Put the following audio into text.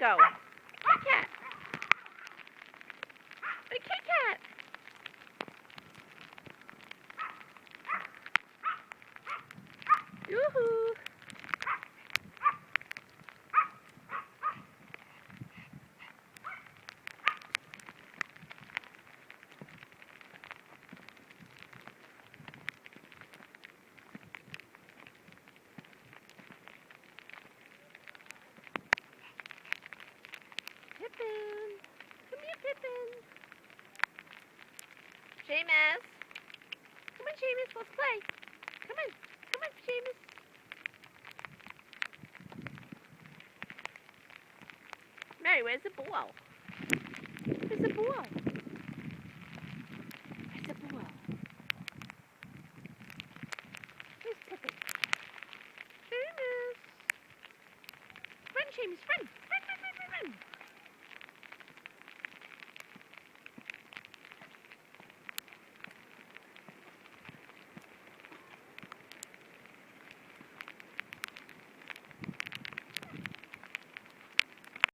go? Kit Kat. Hey, Kit Kat. Yoo-hoo. Pippin. Come here, Pippin. Seamus. Come on, Seamus. Let's play. Come on. Come on, Seamus. Mary, where's the ball? Where's the ball? Where's the ball? Where's Pippin? Seamus. Run, Seamus. Run. Run, run, run, run, run.